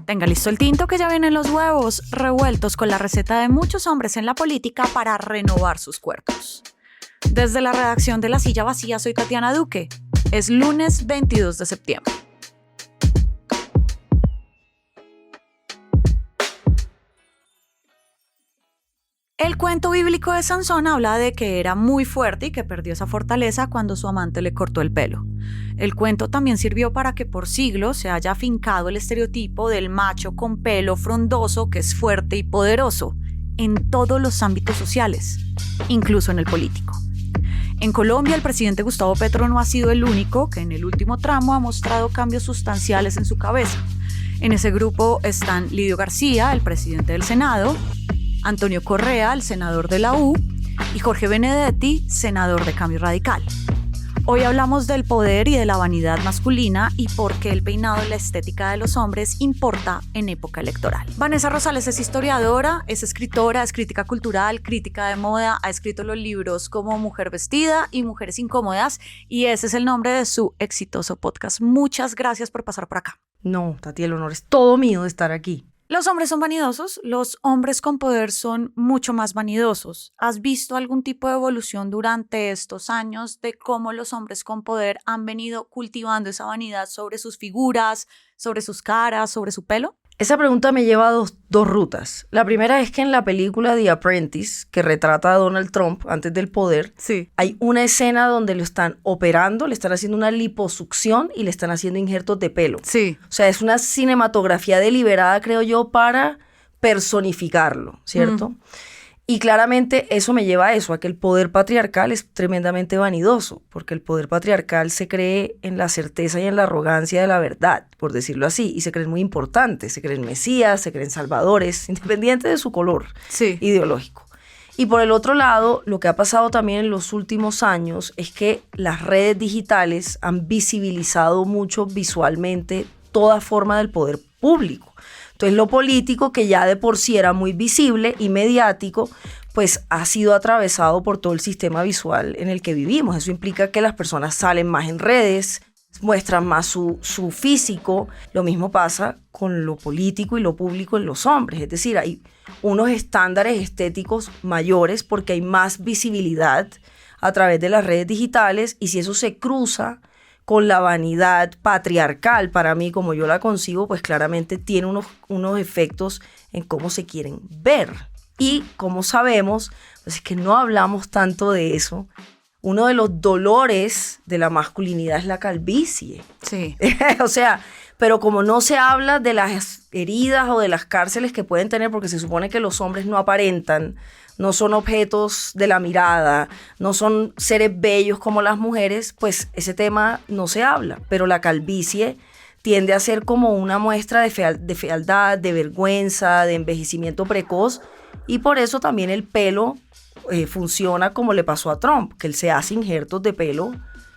Tenga listo el tinto que ya vienen los huevos revueltos con la receta de muchos hombres en la política para renovar sus cuerpos. Desde la redacción de La Silla Vacía soy Tatiana Duque. Es lunes 22 de septiembre. El cuento bíblico de Sansón habla de que era muy fuerte y que perdió esa fortaleza cuando su amante le cortó el pelo. El cuento también sirvió para que por siglos se haya afincado el estereotipo del macho con pelo frondoso que es fuerte y poderoso en todos los ámbitos sociales, incluso en el político. En Colombia, el presidente Gustavo Petro no ha sido el único que en el último tramo ha mostrado cambios sustanciales en su cabeza. En ese grupo están Lidio García, el presidente del Senado, Antonio Correa, el senador de la U, y Jorge Benedetti, senador de Cambio Radical. Hoy hablamos del poder y de la vanidad masculina y por qué el peinado y la estética de los hombres importa en época electoral. Vanessa Rosales es historiadora, es escritora, es crítica cultural, crítica de moda, ha escrito los libros como Mujer Vestida y Mujeres Incómodas, y ese es el nombre de su exitoso podcast. Muchas gracias por pasar por acá. No, Tati, el honor es todo mío de estar aquí. Los hombres son vanidosos, los hombres con poder son mucho más vanidosos. ¿Has visto algún tipo de evolución durante estos años de cómo los hombres con poder han venido cultivando esa vanidad sobre sus figuras, sobre sus caras, sobre su pelo? Esa pregunta me lleva a dos rutas. La primera es que en la película The Apprentice, que retrata a Donald Trump antes del poder, sí, hay una escena donde lo están operando, le están haciendo una liposucción y le están haciendo injertos de pelo. Sí. O sea, es una cinematografía deliberada, creo yo, para personificarlo, ¿cierto? Y claramente eso me lleva a eso, a que el poder patriarcal es tremendamente vanidoso, porque el poder patriarcal se cree en la certeza y en la arrogancia de la verdad, por decirlo así, y se creen muy importantes, se creen mesías, se creen salvadores, independiente de su color ideológico. Y por el otro lado, lo que ha pasado también en los últimos años es que las redes digitales han visibilizado mucho visualmente toda forma del poder público. Entonces lo político, que ya de por sí era muy visible y mediático, pues ha sido atravesado por todo el sistema visual en el que vivimos. Eso implica que las personas salen más en redes, muestran más su físico. Lo mismo pasa con lo político y lo público en los hombres. Es decir, hay unos estándares estéticos mayores porque hay más visibilidad a través de las redes digitales, y si eso se cruza con la vanidad patriarcal, para mí, como yo la concibo, pues claramente tiene unos efectos en cómo se quieren ver. Y como sabemos, pues es que no hablamos tanto de eso. Uno de los dolores de la masculinidad es la calvicie. Sí. O sea, pero como no se habla de las heridas o de las cárceles que pueden tener, porque se supone que los hombres no aparentan, no son objetos de la mirada, no son seres bellos como las mujeres, pues ese tema no se habla. Pero la calvicie tiende a ser como una muestra de fealdad, de vergüenza, de envejecimiento precoz, y por eso también el pelo funciona como le pasó a Trump, que él se hace injertos de pelo,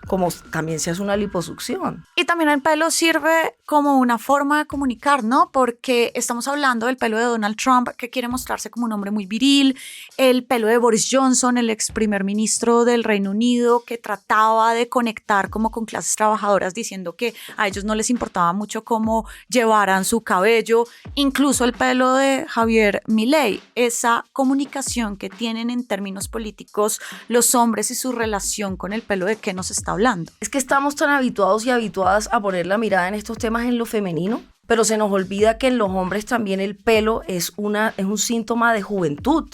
como también se hace una liposucción. Y también el pelo sirve como una forma de comunicar, ¿no? Porque estamos hablando del pelo de Donald Trump, que quiere mostrarse como un hombre muy viril, el pelo de Boris Johnson, el ex primer ministro del Reino Unido, que trataba de conectar como con clases trabajadoras, diciendo que a ellos no les importaba mucho cómo llevaran su cabello, incluso el pelo de Javier Milei, esa comunicación que tienen en términos políticos los hombres y su relación con el pelo, ¿de qué nos está hablando? Es que estamos tan habituados y habituadas a poner la mirada en estos temas en lo femenino, pero se nos olvida que en los hombres también el pelo es un síntoma de juventud,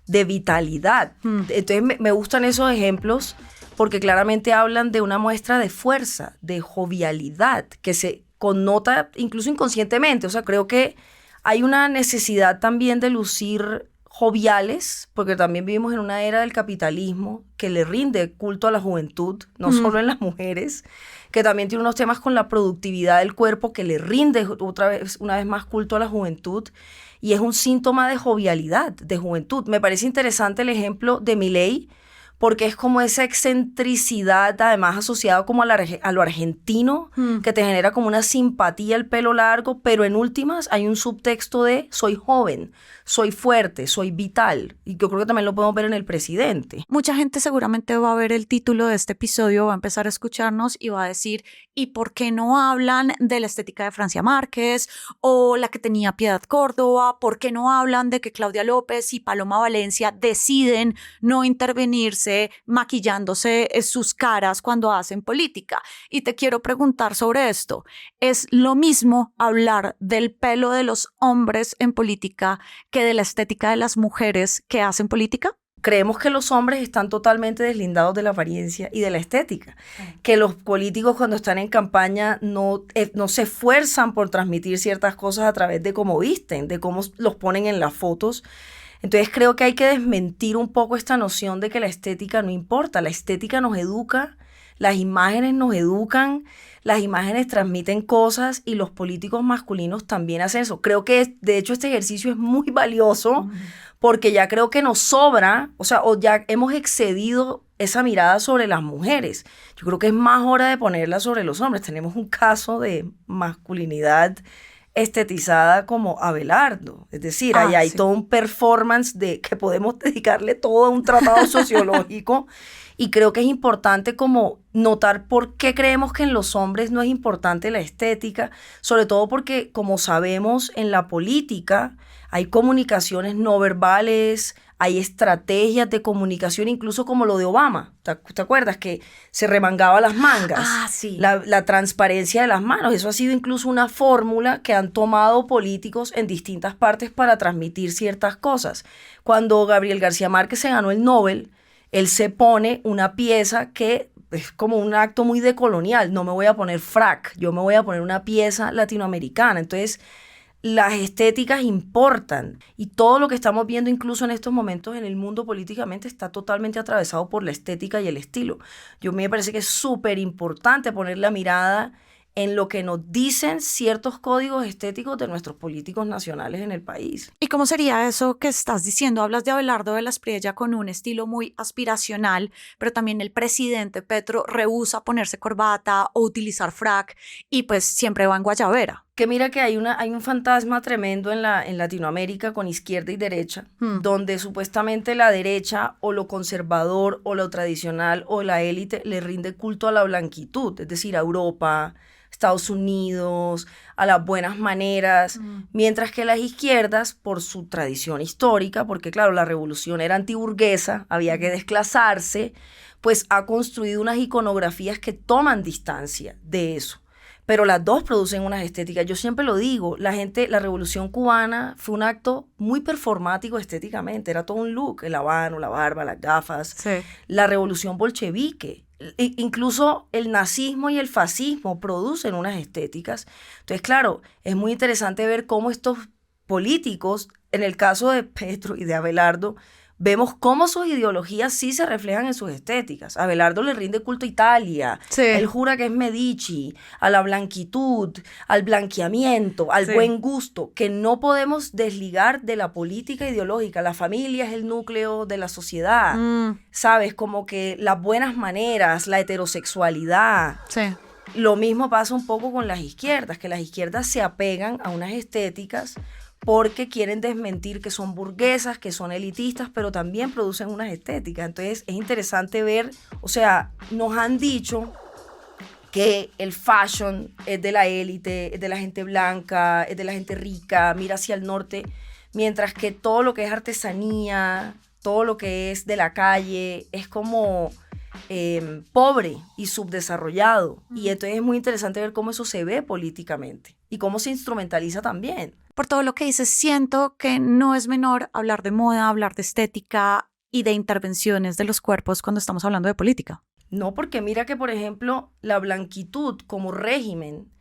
de vitalidad. Entonces me gustan esos ejemplos porque claramente hablan de una muestra de fuerza, de jovialidad, que se connota incluso inconscientemente. O sea, creo que hay una necesidad también de lucir joviales, porque también vivimos en una era del capitalismo que le rinde culto a la juventud, no solo en las mujeres, que también tiene unos temas con la productividad del cuerpo que le rinde una vez más culto a la juventud, y es un síntoma de jovialidad, de juventud. Me parece interesante el ejemplo de Milei, porque es como esa excentricidad, además asociado como a lo argentino, que te genera como una simpatía el pelo largo, pero en últimas hay un subtexto de soy joven, soy fuerte, soy vital, y yo creo que también lo podemos ver en el presidente. Mucha gente seguramente va a ver el título de este episodio, va a empezar a escucharnos y va a decir, ¿y por qué no hablan de la estética de Francia Márquez o la que tenía Piedad Córdoba? ¿Por qué no hablan de que Claudia López y Paloma Valencia deciden no intervenirse maquillándose sus caras cuando hacen política? Y te quiero preguntar sobre esto. ¿Es lo mismo hablar del pelo de los hombres en política que de la estética de las mujeres que hacen política? Creemos que los hombres están totalmente deslindados de la apariencia y de la estética, que los políticos cuando están en campaña no se esfuerzan por transmitir ciertas cosas a través de cómo visten, de cómo los ponen en las fotos. Entonces creo que hay que desmentir un poco esta noción de que la estética no importa. La estética nos educa, las imágenes nos educan, las imágenes transmiten cosas y los políticos masculinos también hacen eso. Creo que de hecho este ejercicio es muy valioso porque ya creo que nos sobra, o ya hemos excedido esa mirada sobre las mujeres. Yo creo que es más hora de ponerla sobre los hombres. Tenemos un caso de masculinidad estetizada como Abelardo, es decir, ahí hay todo un performance que podemos dedicarle todo a un tratado sociológico y creo que es importante como notar por qué creemos que en los hombres no es importante la estética, sobre todo porque como sabemos en la política hay comunicaciones no verbales, hay estrategias de comunicación, incluso como lo de Obama. ¿Te acuerdas? Que se remangaba las mangas. Sí. La transparencia de las manos. Eso ha sido incluso una fórmula que han tomado políticos en distintas partes para transmitir ciertas cosas. Cuando Gabriel García Márquez se ganó el Nobel, él se pone una pieza que es como un acto muy decolonial. No me voy a poner frac, yo me voy a poner una pieza latinoamericana. Entonces, las estéticas importan y todo lo que estamos viendo incluso en estos momentos en el mundo políticamente está totalmente atravesado por la estética y el estilo. Me parece que es súper importante poner la mirada en lo que nos dicen ciertos códigos estéticos de nuestros políticos nacionales en el país. ¿Y cómo sería eso que estás diciendo? Hablas de Abelardo de la Espriella con un estilo muy aspiracional, pero también el presidente Petro rehúsa ponerse corbata o utilizar frac y pues siempre va en guayabera. Que mira que hay un fantasma tremendo en Latinoamérica con izquierda y derecha, donde supuestamente la derecha o lo conservador o lo tradicional o la élite le rinde culto a la blanquitud, es decir, a Europa, Estados Unidos, a las buenas maneras, mientras que las izquierdas, por su tradición histórica, porque claro, la revolución era antiburguesa, había que desclasarse, pues ha construido unas iconografías que toman distancia de eso. Pero las dos producen unas estéticas. Yo siempre lo digo, la Revolución Cubana fue un acto muy performático estéticamente, era todo un look, el habano, la barba, las gafas. Sí. La Revolución Bolchevique, incluso el nazismo y el fascismo producen unas estéticas. Entonces, claro, es muy interesante ver cómo estos políticos, en el caso de Petro y de Abelardo, vemos cómo sus ideologías sí se reflejan en sus estéticas. A Abelardo le rinde culto a Italia, sí. Él jura que es Medici, a la blanquitud, al blanqueamiento, al sí. buen gusto, que no podemos desligar de la política ideológica. La familia es el núcleo de la sociedad, ¿sabes? Como que las buenas maneras, la heterosexualidad. Sí. Lo mismo pasa un poco con las izquierdas, que las izquierdas se apegan a unas estéticas porque quieren desmentir que son burguesas, que son elitistas, pero también producen unas estéticas. Entonces es interesante ver, nos han dicho que el fashion es de la élite, es de la gente blanca, es de la gente rica, mira hacia el norte, mientras que todo lo que es artesanía, todo lo que es de la calle, es como pobre y subdesarrollado. Y entonces es muy interesante ver cómo eso se ve políticamente y cómo se instrumentaliza también. Por todo lo que dices, siento que no es menor hablar de moda, hablar de estética y de intervenciones de los cuerpos cuando estamos hablando de política. No, porque mira que, por ejemplo, la blanquitud como régimen,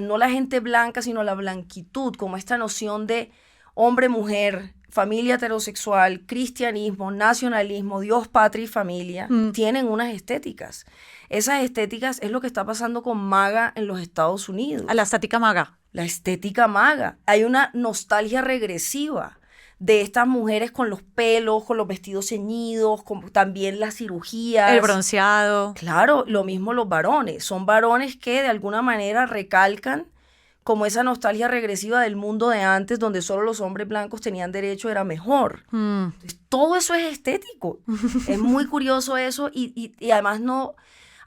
no la gente blanca, sino la blanquitud como esta noción de hombre-mujer, familia heterosexual, cristianismo, nacionalismo, Dios, patria y familia, tienen unas estéticas. Esas estéticas es lo que está pasando con MAGA en los Estados Unidos. A la estética MAGA. La estética MAGA. Hay una nostalgia regresiva de estas mujeres con los pelos, con los vestidos ceñidos, con también las cirugías. El bronceado. Claro, lo mismo los varones. Son varones que de alguna manera recalcan como esa nostalgia regresiva del mundo de antes, donde solo los hombres blancos tenían derecho, era mejor. Entonces, todo eso es estético. Es muy curioso eso y además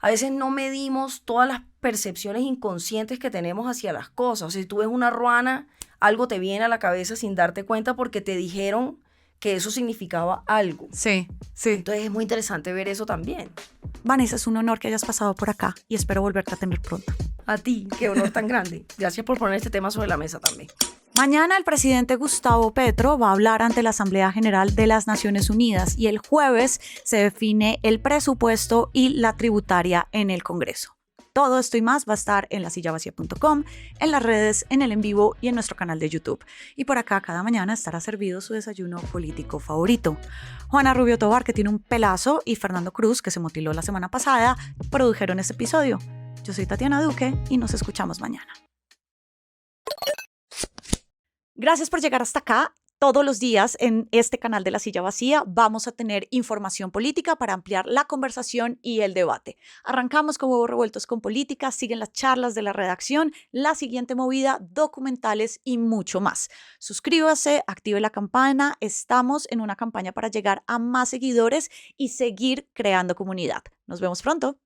a veces no medimos todas las percepciones inconscientes que tenemos hacia las cosas. O sea, si tú ves una ruana, algo te viene a la cabeza sin darte cuenta porque te dijeron que eso significaba algo. Sí, sí. Entonces es muy interesante ver eso también. Vanessa, es un honor que hayas pasado por acá y espero volverte a tener pronto. A ti, qué honor tan grande. Gracias por poner este tema sobre la mesa también. Mañana el presidente Gustavo Petro va a hablar ante la Asamblea General de las Naciones Unidas y el jueves se define el presupuesto y la tributaria en el Congreso. Todo esto y más va a estar en lasillavacía.com, en las redes, en el en vivo y en nuestro canal de YouTube. Y por acá cada mañana estará servido su desayuno político favorito. Juana Rubio Tovar, que tiene un pelazo, y Fernando Cruz, que se motiló la semana pasada, produjeron este episodio. Yo soy Tatiana Duque y nos escuchamos mañana. Gracias por llegar hasta acá. Todos los días en este canal de La Silla Vacía vamos a tener información política para ampliar la conversación y el debate. Arrancamos con Huevos Revueltos con Política, siguen las charlas de la redacción, la siguiente movida, documentales y mucho más. Suscríbase, active la campana, estamos en una campaña para llegar a más seguidores y seguir creando comunidad. Nos vemos pronto.